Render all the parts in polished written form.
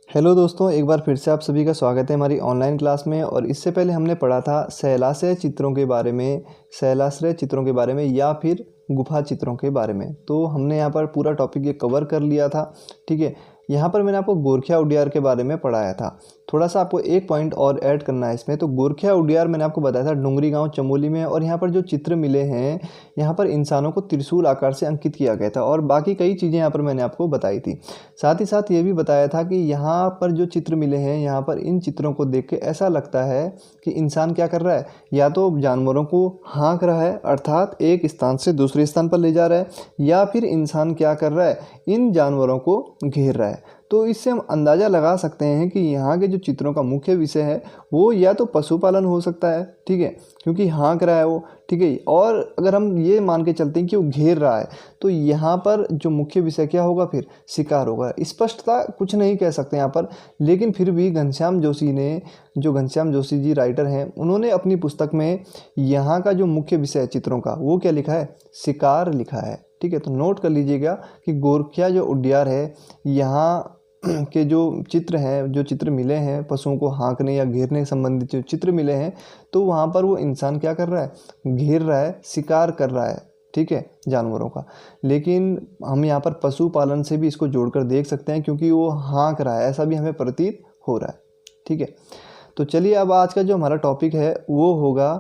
Hello दोस्तों, एक बार फिर से आप सभी का स्वागत है हमारी ऑनलाइन क्लास में। और इससे पहले हमने पढ़ा था शैलाश्रय चित्रों के बारे में, शैलाश्रय चित्रों के बारे में या फिर गुफा चित्रों के बारे में। तो हमने यहाँ पर पूरा टॉपिक ये कवर कर लिया था। ठीक है, यहाँ पर मैंने आपको गोरखिया उडियार के बारे में पढ़ाया था। थोड़ा सा आपको एक पॉइंट और ऐड करना है इसमें। तो गोरखिया उडियार मैंने आपको बताया था डुंगरी गांव चमोली में, और यहाँ पर जो चित्र मिले हैं, यहाँ पर इंसानों को त्रिशूल आकार से अंकित किया गया था, और बाकी कई चीज़ें यहाँ पर मैंने आपको बताई थी। साथ ही साथ ये भी बताया था कि यहाँ पर जो चित्र मिले हैं, यहाँ पर इन चित्रों को देख के ऐसा लगता है कि इंसान क्या कर रहा है, या तो जानवरों को हाँक रहा है अर्थात एक स्थान से दूसरे स्थान पर ले जा रहा है, या फिर इंसान क्या कर रहा है, इन जानवरों को घेर रहा है। तो इससे हम अंदाज़ा लगा सकते हैं कि यहाँ के जो चित्रों का मुख्य विषय है वो या तो पशुपालन हो सकता है, ठीक है, क्योंकि हाँक रहा है वो, ठीक है। और अगर हम ये मान के चलते हैं कि वो घेर रहा है, तो यहाँ पर जो मुख्य विषय क्या होगा, फिर शिकार होगा। स्पष्टता कुछ नहीं कह सकते यहाँ पर, लेकिन फिर भी घनश्याम जोशी ने, जो घनश्याम जोशी जी राइटर हैं, उन्होंने अपनी पुस्तक में यहाँ का जो मुख्य विषय है चित्रों का, वो क्या लिखा है, शिकार लिखा है। ठीक है, तो नोट कर लीजिएगा कि गोरखिया जो उडियार है, यहाँ के जो चित्र हैं, जो चित्र मिले हैं पशुओं को हाँकने या घेरने संबंधित जो चित्र मिले हैं, तो वहाँ पर वो इंसान क्या कर रहा है, घेर रहा है, शिकार कर रहा है, ठीक है, जानवरों का। लेकिन हम यहाँ पर पशुपालन से भी इसको जोड़कर देख सकते हैं, क्योंकि वो हाँक रहा है, ऐसा भी हमें प्रतीत हो रहा है। ठीक है, तो चलिए अब आज का जो हमारा टॉपिक है वो होगा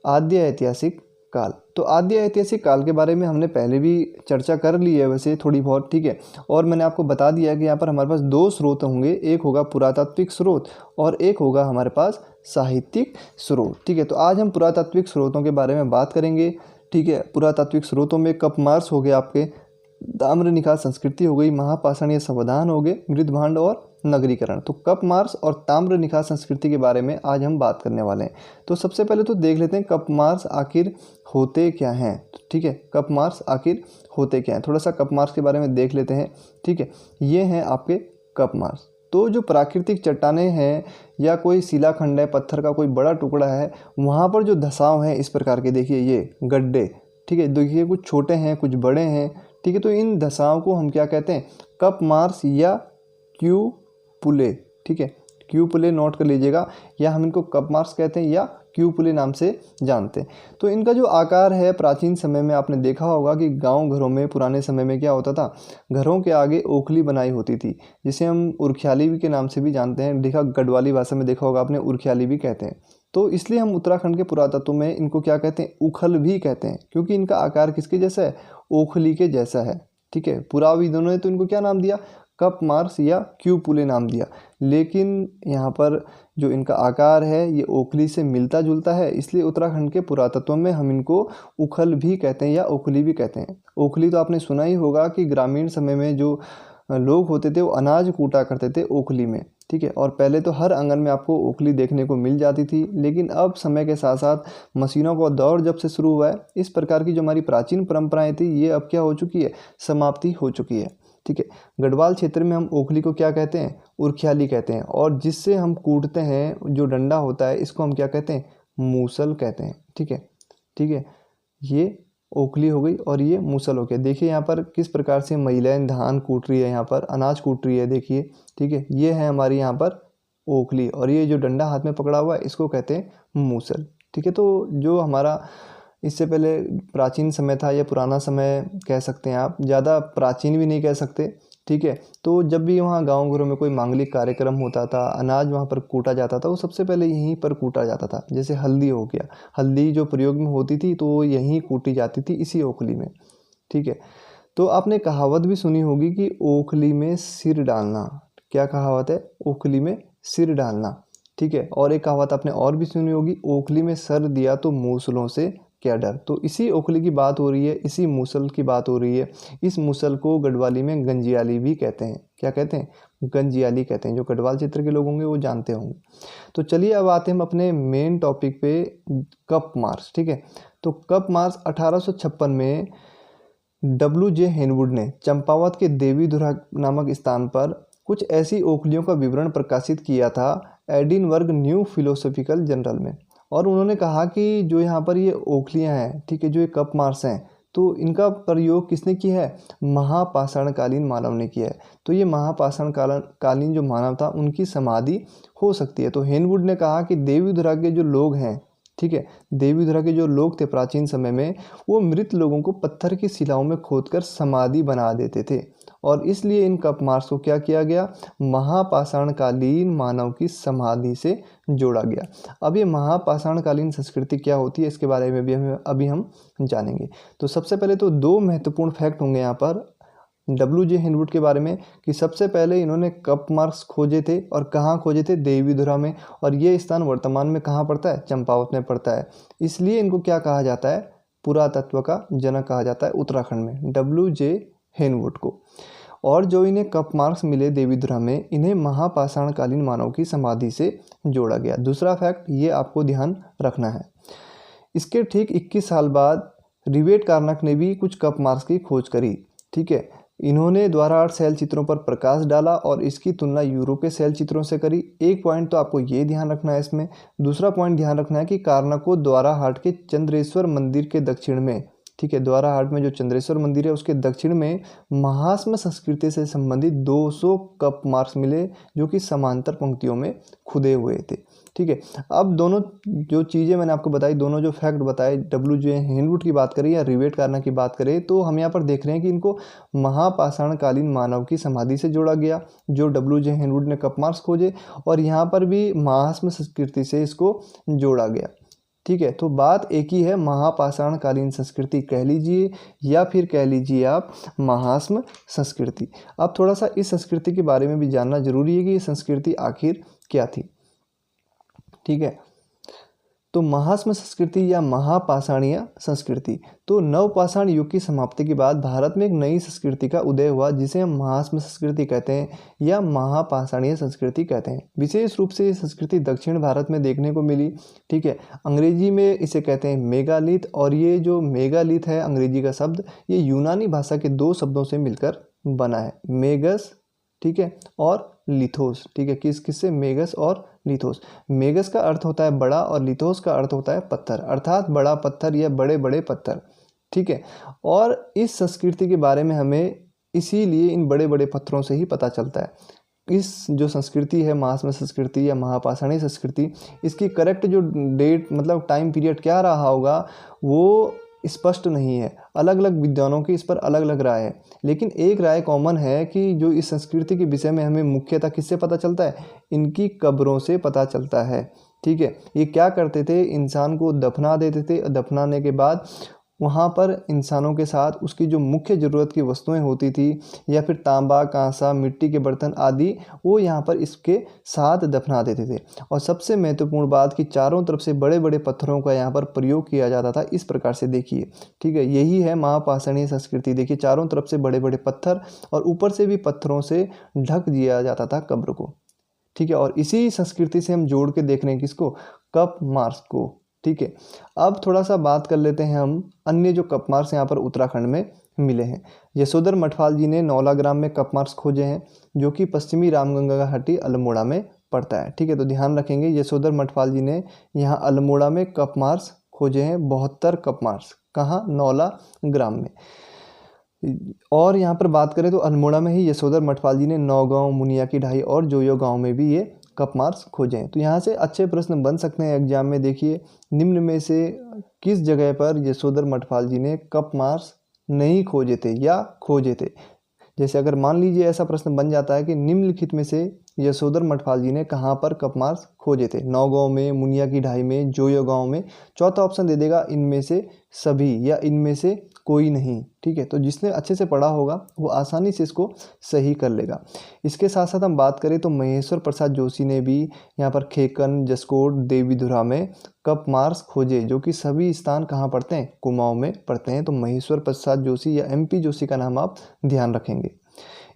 आद्य ऐतिहासिक काल। तो आद्य ऐतिहासिक काल के बारे में हमने पहले भी चर्चा कर ली है वैसे थोड़ी बहुत, ठीक है। और मैंने आपको बता दिया है कि यहाँ पर हमारे पास दो स्रोत होंगे, एक होगा पुरातात्विक स्रोत और एक होगा हमारे पास साहित्यिक स्रोत। ठीक है, तो आज हम पुरातात्विक स्रोतों के बारे में बात करेंगे। ठीक है, पुरातात्विक स्रोतों में कपमार्स हो गए, आपके ताम्र निकाय संस्कृति हो गई, महापाषाणीय संविधान हो गए, मृदभांड और नगरीकरण। तो कपमार्स और ताम्र निकाय संस्कृति के बारे में आज हम बात करने वाले हैं। तो सबसे पहले तो देख लेते हैं कपमार्स आखिर होते क्या हैं। ठीक है, कपमार्स आखिर होते क्या हैं, थोड़ा सा कपमार्स के बारे में देख लेते हैं। ठीक है, ये हैं आपके कपमार्स। तो जो प्राकृतिक चट्टानें हैं या कोई शिलाखंड है, पत्थर का कोई बड़ा टुकड़ा है, वहाँ पर जो धसाव हैं इस प्रकार के, देखिए ये गड्ढे, ठीक है, देखिए कुछ छोटे हैं कुछ बड़े हैं, ठीक है। तो इन धसाव को हम क्या कहते हैं, कपमार्स या क्यूपुले। ठीक है, क्यूपुले नोट कर लीजिएगा, या हम इनको कपमार्स कहते हैं या क्यूपुले नाम से जानते हैं। तो इनका जो आकार है, प्राचीन समय में आपने देखा होगा कि गांव घरों में पुराने समय में क्या होता था, घरों के आगे ओखली बनाई होती थी, जिसे हम उरख्याली भी के नाम से भी जानते हैं। देखा, गढ़वाली भाषा में देखा होगा आपने, उरख्याली भी कहते हैं। तो इसलिए हम उत्तराखंड के पुरातत्व में इनको क्या कहते हैं, उखल भी कहते हैं, क्योंकि इनका आकार किसके जैसा है, ओखली के जैसा है। ठीक है, पुराविदों ने तो इनको क्या नाम दिया, कपमार्स या क्यूपुले नाम दिया, लेकिन यहाँ पर जो इनका आकार है ये ओखली से मिलता जुलता है, इसलिए उत्तराखंड के पुरातत्व में हम इनको उखल भी कहते हैं या ओखली भी कहते हैं। ओखली तो आपने सुना ही होगा कि ग्रामीण समय में जो लोग होते थे वो अनाज कूटा करते थे ओखली में। ठीक है, और पहले तो हर आंगन में आपको ओखली देखने को मिल जाती थी, लेकिन अब समय के साथ साथ मशीनों का दौर जब से शुरू हुआ है, इस प्रकार की जो हमारी प्राचीन परंपराएं थी ये अब क्या हो चुकी है, समाप्ति हो चुकी है। ठीक है, गढ़वाल क्षेत्र में हम ओखली को क्या कहते हैं, उरख्याली कहते हैं, और जिससे हम कूटते हैं जो डंडा होता है इसको हम क्या कहते हैं, मूसल कहते हैं। ठीक है, ठीक है, ये ओखली हो गई और ये मूसल हो गया। देखिए यहाँ पर किस प्रकार से महिलाएं धान कूट रही है, यहाँ पर अनाज कूट रही है, देखिए। ठीक है, ये है हमारी यहाँ पर ओखली, और ये जो डंडा हाथ में पकड़ा हुआ है इसको कहते हैं मूसल। ठीक है, तो जो हमारा इससे पहले प्राचीन समय था या पुराना समय कह सकते हैं आप, ज़्यादा प्राचीन भी नहीं कह सकते। ठीक है, तो जब भी वहाँ गांव घरों में कोई मांगलिक कार्यक्रम होता था, अनाज वहाँ पर कूटा जाता था, वो सबसे पहले यहीं पर कूटा जाता था। जैसे हल्दी हो गया, हल्दी जो प्रयोग में होती थी तो वो यहीं कूटी जाती थी, इसी ओखली में। ठीक है, तो आपने कहावत भी सुनी होगी कि ओखली में सिर डालना। क्या कहावत है, ओखली में सिर डालना। ठीक है, और एक कहावत आपने और भी सुनी होगी, ओखली में सर दिया तो मूसलों से क्या डर। तो इसी ओखली की बात हो रही है, इसी मूसल की बात हो रही है। इस मूसल को गढ़वाली में गंजियाली भी कहते हैं। क्या कहते हैं, गंजियाली कहते हैं। जो गढ़वाल क्षेत्र के लोग होंगे वो जानते होंगे। तो चलिए अब आते हैं हम अपने मेन टॉपिक पे, कपमार्स। ठीक है, तो कपमार्स 1856 में WJ हेनवुड ने चंपावत के देवीधुरा नामक स्थान पर कुछ ऐसी ओखलियों का विवरण प्रकाशित किया था एडिनबर्ग न्यू फिलोसॉफिकल जर्नल में। और उन्होंने कहा कि जो यहाँ पर ये ओखलियाँ हैं, ठीक है, जो ये कपमार्स हैं, तो इनका प्रयोग किसने किया है? महापाषाणकालीन मानव ने किया है। तो ये महापाषाणकालीन जो मानव था उनकी समाधि हो सकती है। तो हेनवुड ने कहा कि देवीधुरा के जो लोग हैं, ठीक है, देवीधुरा के जो लोग थे प्राचीन समय में, वो मृत लोगों को पत्थर की शिलाओं में खोदकर समाधि बना देते थे और इसलिए इन कप मार्क्स को क्या किया गया? महापाषाणकालीन मानव की समाधि से जोड़ा गया। अब ये महापाषाणकालीन संस्कृति क्या होती है इसके बारे में भी अभी हम जानेंगे। तो सबसे पहले तो दो महत्वपूर्ण फैक्ट होंगे यहाँ पर डब्ल्यू.जे. हेनवुड के बारे में कि सबसे पहले इन्होंने कप मार्क्स खोजे थे और कहाँ खोजे थे? देवीधुरा में, और ये स्थान वर्तमान में कहाँ पड़ता है? चंपावत में पड़ता है। इसलिए इनको क्या कहा जाता है? पुरातत्व का जनक कहा जाता है उत्तराखंड में, डब्ल्यू.जे. हेनवुड को। और जो इन्हें कप मार्क्स मिले देवीधुरा में, इन्हें महापाषाणकालीन मानव की समाधि से जोड़ा गया। दूसरा फैक्ट ये आपको ध्यान रखना है, इसके ठीक 21 साल बाद रिवेट कार्नाक ने भी कुछ कप मार्क्स की खोज करी। ठीक है, इन्होंने द्वारा शैल चित्रों पर प्रकाश डाला और इसकी तुलना यूरोपीय शैल चित्रों से करी। एक पॉइंट तो आपको ये ध्यान रखना है इसमें। दूसरा पॉइंट ध्यान रखना है कि कार्नाक को द्वाराहाट के चंद्रेश्वर मंदिर के दक्षिण में, ठीक है, द्वाराहाट में जो चंद्रेश्वर मंदिर है उसके दक्षिण में महास्म संस्कृति से संबंधित 200 कप मार्क्स मिले जो कि समांतर पंक्तियों में खुदे हुए थे। ठीक है, अब दोनों जो चीज़ें मैंने आपको बताई, दोनों जो फैक्ट बताए, डब्ल्यू.जे. हेनवुड की बात करें या रिवेट कार्नाक की बात करें, तो हम यहाँ पर देख रहे हैं कि इनको महापाषाणकालीन मानव की समाधि से जोड़ा गया, जो डब्ल्यू.जे. हेनवुड ने कप मार्क्स खोजे, और यहाँ पर भी महास्म संस्कृति से इसको जोड़ा गया। ठीक है, तो बात एक ही है, महापाषाणकालीन संस्कृति कह लीजिए या फिर कह लीजिए आप महास्म संस्कृति। अब थोड़ा सा इस संस्कृति के बारे में भी जानना जरूरी है कि ये संस्कृति आखिर क्या थी। ठीक है, तो महास्म संस्कृति या महापाषाणीय संस्कृति, तो नवपाषाण युग की समाप्ति के बाद भारत में एक नई संस्कृति का उदय हुआ जिसे हम महास्म संस्कृति कहते हैं या महापाषाणीय संस्कृति कहते हैं। विशेष रूप से ये संस्कृति दक्षिण भारत में देखने को मिली। ठीक है, अंग्रेजी में इसे कहते हैं मेगालिथ, और ये जो मेगालिथ है अंग्रेजी का शब्द, ये यूनानी भाषा के दो शब्दों से मिलकर बना है, मेगस, ठीक है, और लिथोस। ठीक है, किससे? मेगस और लिथोस। मेगस का अर्थ होता है बड़ा और लिथोस का अर्थ होता है पत्थर, अर्थात बड़ा पत्थर या बड़े बड़े पत्थर। ठीक है, और इस संस्कृति के बारे में हमें इसीलिए इन बड़े बड़े पत्थरों से ही पता चलता है। इस जो संस्कृति है महास्म संस्कृति या महापाषाणी संस्कृति, इसकी करेक्ट जो डेट मतलब टाइम पीरियड क्या रहा होगा वो स्पष्ट नहीं है। अलग अलग विद्वानों की इस पर अलग अलग राय है, लेकिन एक राय कॉमन है कि जो इस संस्कृति के विषय में हमें मुख्यतः किससे पता चलता है? इनकी कब्रों से पता चलता है। ठीक है, ये क्या करते थे? इंसान को दफना देते थे, दफनाने के बाद वहाँ पर इंसानों के साथ उसकी जो मुख्य ज़रूरत की वस्तुएं होती थी या फिर तांबा, कांसा, मिट्टी के बर्तन आदि, वो यहाँ पर इसके साथ दफना देते थे। और सबसे महत्वपूर्ण बात कि चारों तरफ से बड़े बड़े पत्थरों का यहाँ पर प्रयोग किया जाता था। इस प्रकार से देखिए, ठीक है, यही है महापाषाणी संस्कृति। देखिए, चारों तरफ से बड़े बड़े पत्थर और ऊपर से भी पत्थरों से ढक दिया जाता था कब्र को। ठीक है, और इसी संस्कृति से हम जोड़ के देख रहे हैं किसको? कप मार्क्स को। ठीक है, अब थोड़ा सा बात कर लेते हैं हम अन्य जो कप मार्क्स यहाँ पर उत्तराखंड में मिले हैं। यशोधर मठपाल जी ने नौला ग्राम में कप मार्क्स खोजे हैं जो कि पश्चिमी रामगंगा घाटी अल्मोड़ा में पड़ता है। ठीक है, तो ध्यान रखेंगे यशोधर मठपाल जी ने यहाँ अल्मोड़ा में कप मार्क्स खोजे हैं, 72 कप मार्क्स। कहाँ? नौला ग्राम में। और यहाँ पर बात करें तो अल्मोड़ा में ही यशोधर मठपाल जी ने नौगांव, मुनिया की ढाई और जोयो गांव में भी ये कप मार्क्स खोजे हैं। तो यहाँ से अच्छे प्रश्न बन सकते हैं एग्जाम में। देखिए, निम्न में से किस जगह पर यशोधर मठपाल जी ने कप मार्क्स नहीं खोजे थे या खोजे थे? जैसे अगर मान लीजिए ऐसा प्रश्न बन जाता है कि निम्नलिखित में से यशोधर मठपाल जी ने कहाँ पर कप मार्क्स खोजे थे? नौगांव में, मुनिया की ढाई में, जोयो गांव में। चौथा ऑप्शन दे देगा इनमें से सभी या इनमें से कोई नहीं। ठीक है, तो जिसने अच्छे से पढ़ा होगा वो आसानी से इसको सही कर लेगा। इसके साथ साथ हम बात करें तो महेश्वर प्रसाद जोशी ने भी यहाँ पर खेकन, जसकोट, देवीधुरा में कप मार्क्स खोजे जो कि सभी स्थान कहाँ पड़ते हैं? कुमाऊं में पड़ते हैं। तो महेश्वर प्रसाद जोशी या MP जोशी का नाम आप ध्यान रखेंगे।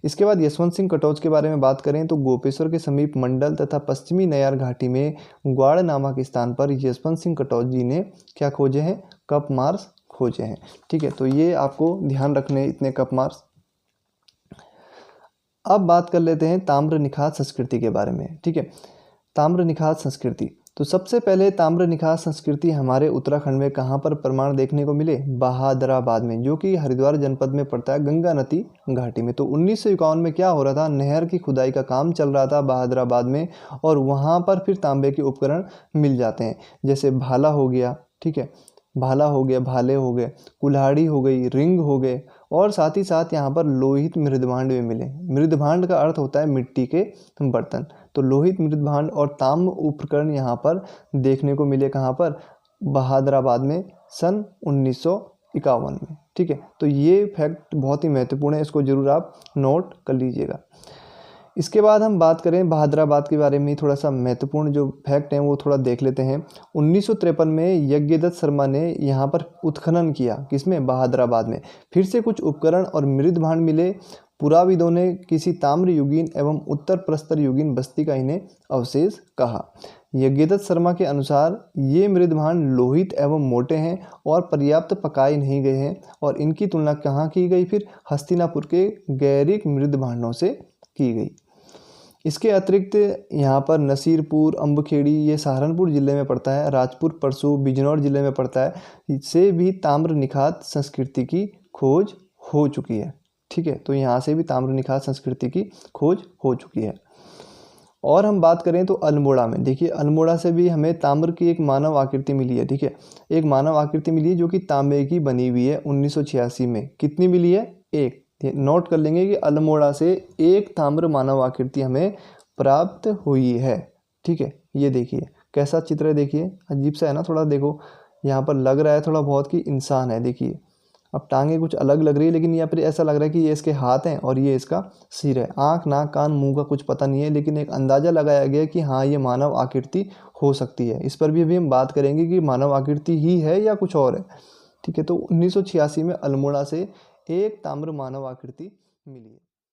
इसके बाद यशवंत सिंह कटोच के बारे में बात करें तो गोपेश्वर के समीप मंडल तथा पश्चिमी नयार घाटी में ग्वाड़ नामक स्थान पर यशवंत सिंह कटोच जी ने क्या खोजे हैं? कप मार्क्स खोजे हैं। ठीक है, तो ये आपको ध्यान रखने इतने कप मार्क्स। अब बात कर लेते हैं ताम्र निखात संस्कृति के बारे में। ठीक है, ताम्र निखात संस्कृति, तो सबसे पहले ताम्र निखात संस्कृति हमारे उत्तराखंड में कहाँ पर प्रमाण देखने को मिले? बहादुराबाद में, जो कि हरिद्वार जनपद में पड़ता है, गंगा नदी घाटी में। तो 1951 में क्या हो रहा था, नहर की खुदाई का काम चल रहा था बहादुराबाद में, और वहाँ पर फिर तांबे के उपकरण मिल जाते हैं, जैसे भाला हो गया, ठीक है, भाला हो गया, भाले हो गए, कुल्हाड़ी हो गई, रिंग हो गए, और साथ ही साथ यहाँ पर लोहित मृदभांड भी मिले। मृदभांड का अर्थ होता है मिट्टी के बर्तन। तो लोहित मृदभांड और ताम्र उपकरण यहाँ पर देखने को मिले, कहाँ पर? बहादुराबाद में सन 1951 में, ठीक है। तो ये फैक्ट बहुत ही महत्वपूर्ण है, इसको जरूर आप नोट कर लीजिएगा। इसके बाद हम बात करें बहादुराबाद के बारे में, थोड़ा सा महत्वपूर्ण जो फैक्ट हैं वो थोड़ा देख लेते हैं। 1953 में यज्ञदत्त शर्मा ने यहाँ पर उत्खनन किया, किसमें? बहादुराबाद में। फिर से कुछ उपकरण और मृदभांड मिले। पुराविदों ने किसी ताम्र युगीन एवं उत्तर प्रस्तर युगीन बस्ती का इन्हें अवशेष कहा। यज्ञदत्त शर्मा के अनुसार ये मृदभांड लोहित एवं मोटे हैं और पर्याप्त पकाए नहीं गए हैं, और इनकी तुलना कहाँ की गई? फिर हस्तिनापुर के गैरिक मृदभांडों से की गई। इसके अतिरिक्त यहाँ पर नसीरपुर, अम्बखेड़ी, ये सहारनपुर ज़िले में पड़ता है, राजपुर परसू बिजनौर ज़िले में पड़ता है, इससे भी ताम्र निखात संस्कृति की खोज हो चुकी है, ठीक है। तो यहाँ से भी ताम्र निखात संस्कृति की खोज हो चुकी है। और हम बात करें तो अल्मोड़ा में, देखिए अल्मोड़ा से भी हमें ताम्र की एक मानव आकृति मिली है, ठीक है। एक मानव आकृति मिली है जो कि तांबे की बनी हुई है 1986 में। कितनी मिली है? एक। नोट कर लेंगे कि अल्मोड़ा से एक ताम्र मानव आकृति हमें प्राप्त हुई है, ठीक है। ये देखिए कैसा चित्र है, देखिए अजीब सा है ना थोड़ा, देखो यहाँ पर लग रहा है थोड़ा बहुत कि इंसान है, देखिए अब टांगे कुछ अलग लग रही है, लेकिन यहाँ पर ऐसा लग रहा है कि ये इसके हाथ हैं और ये इसका सिर है। आँख, नाक, कान, मुंह का कुछ पता नहीं है, लेकिन एक अंदाज़ा लगाया गया कि हाँ ये मानव आकृति हो सकती है। इस पर भी अभी हम बात करेंगे कि मानव आकृति ही है या कुछ और है, ठीक है। तो 1986 में अल्मोड़ा से एक ताम्र मानव आकृति मिली है।